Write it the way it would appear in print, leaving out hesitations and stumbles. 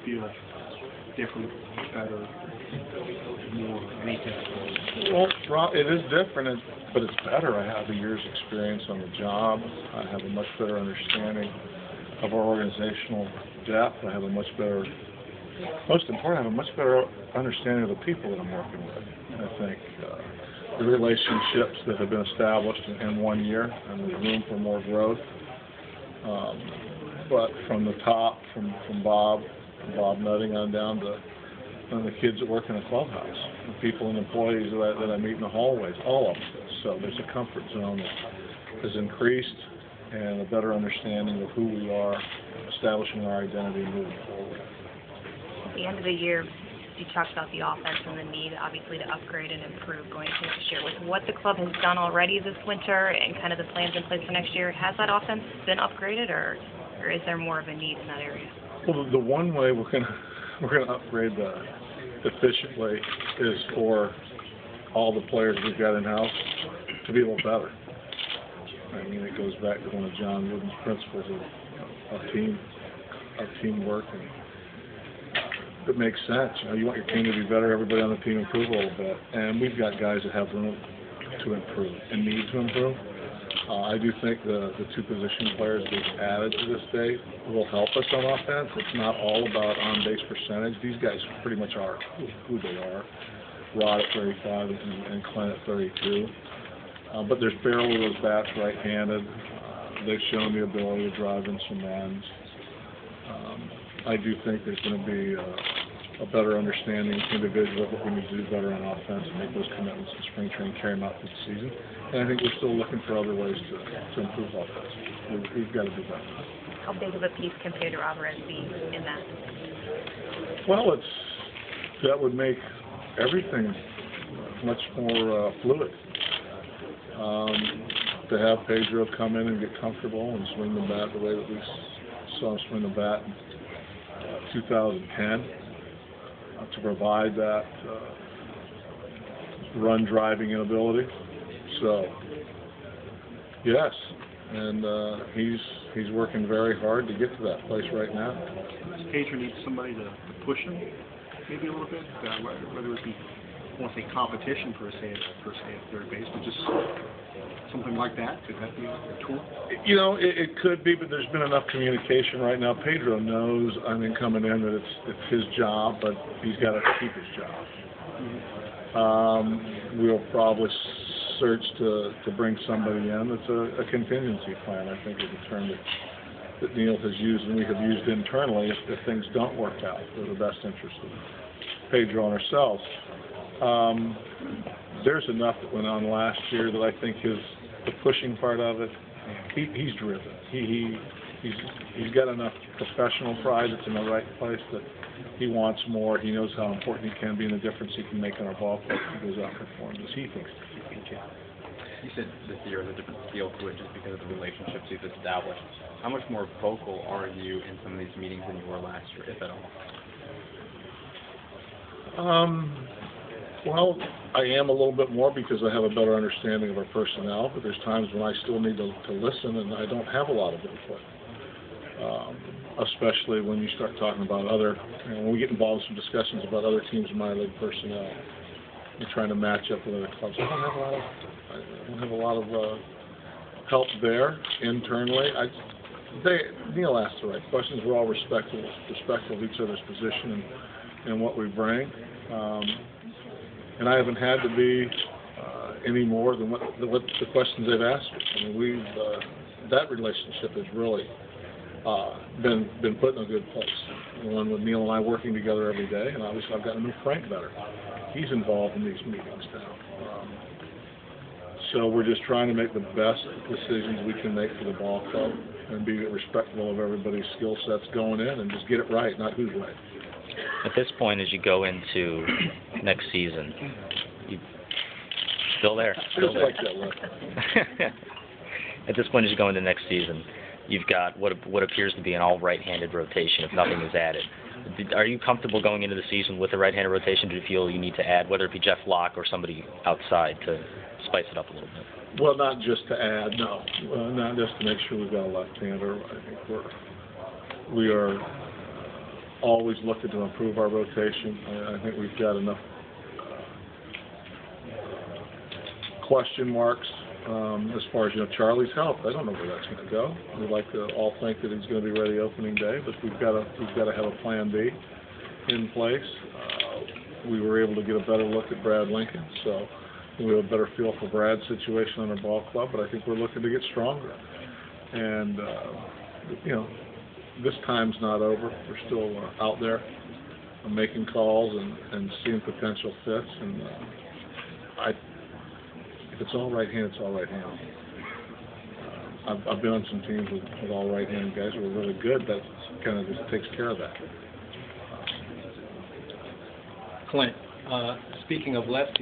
feel different, better, more, anything? Well, it is different, but it's better. I have a year's experience on the job. I have a much better understanding of our organizational depth. I have a much better, most important, I have a much better understanding of the people that I'm working with. I think the relationships that have been established in 1 year, and there's room for more growth. But from the top, from Bob Nutting on down to the kids that work in the clubhouse, the people and employees that I meet in the hallways, all of them. So there's a comfort zone that has increased and a better understanding of who we are, establishing our identity and moving forward. At the end of the year, you talked about the offense and the need, obviously, to upgrade and improve going into next year. With what the club has done already this winter and kind of the plans in place for next year, has that offense been upgraded, or is there more of a need in that area? Well, the one way we're gonna upgrade efficiently is for all the players we've got in house to be a little better. I mean, it goes back to one of John Wooden's principles of teamwork, and it makes sense. You know, you want your team to be better, everybody on the team improve a little bit, and we've got guys that have room to improve and need to improve. I do think the two position players we've added to this date will help us on offense. It's not all about on-base percentage. These guys pretty much are who they are. Rod at 35 and Clint at 32. But there's barely those bats right-handed. They've shown the ability to drive in some runs. I do think there's going to be a better understanding individually of what we need to do better on offense and make those commitments in spring training, carry them out through the season. And I think we're still looking for other ways to improve offense. We've got to do better. How big of a piece can Pedro Alvarez be in that? Well, that would make everything much more fluid. To have Pedro come in and get comfortable and swing the bat the way that we saw him swing the bat in 2010, to provide that run driving ability. So yes, and he's working very hard to get to that place right now. Does Pedro need somebody to push him maybe a little bit, whether it be, I won't say competition per se at third base, but just something like that? Could that be a tool? You know, it could be, but there's been enough communication right now. Pedro knows, I mean, coming in that it's his job, but he's got to keep his job. We'll probably search to bring somebody in that's a contingency plan, I think is a term that Neil has used and we have used internally if things don't work out for the best interest of Pedro and ourselves. There's enough that went on last year that I think the pushing part of it, he's driven. He's got enough professional pride that's in the right place that he wants more. He knows how important he can be and the difference he can make in our ballpark if he goes out and performs as he thinks he can. You said this year is a different feel to it just because of the relationships you've established. How much more vocal are you in some of these meetings than you were last year, if at all? Well, I am a little bit more because I have a better understanding of our personnel, but there's times when I still need to listen and I don't have a lot of input. Especially when you start talking about when we get involved in some discussions about other teams' minor league personnel and trying to match up with other clubs. I don't have a lot of help there internally. Neil asked the right questions. We're all respectful of each other's position and what we bring. And I haven't had to be any more than what the questions they've asked me. I mean, that relationship has really been put in a good place. One with Neil and I working together every day, and obviously I've gotten to know Frank better. He's involved in these meetings now. So we're just trying to make the best decisions we can make for the ball club and be respectful of everybody's skill sets going in and just get it right, not who's right. At this point, as you go into next season, you still there? Still there. Like that way. At this point, as you go into next season, you've got what appears to be an all right-handed rotation if nothing is added. Are you comfortable going into the season with a right-handed rotation? Do you feel you need to add, whether it be Jeff Locke or somebody outside, to spice it up a little bit? Well, not just to add, no. Not just to make sure we've got a left-hander. I think we are always looking to improve our rotation. I think we've got enough question marks as far as, Charlie's health. I don't know where that's going to go. We like to all think that he's going to be ready opening day, but we've got to have a plan B in place. We were able to get a better look at Brad Lincoln, so we have a better feel for Brad's situation on our ball club, but I think we're looking to get stronger. And, this time's not over. We're still out there making calls and seeing potential fits, and if it's all right-handed, it's all right-handed. I've been on some teams with all right-handed guys who are really good. That kind of just takes care of that. Clint, speaking of lefties,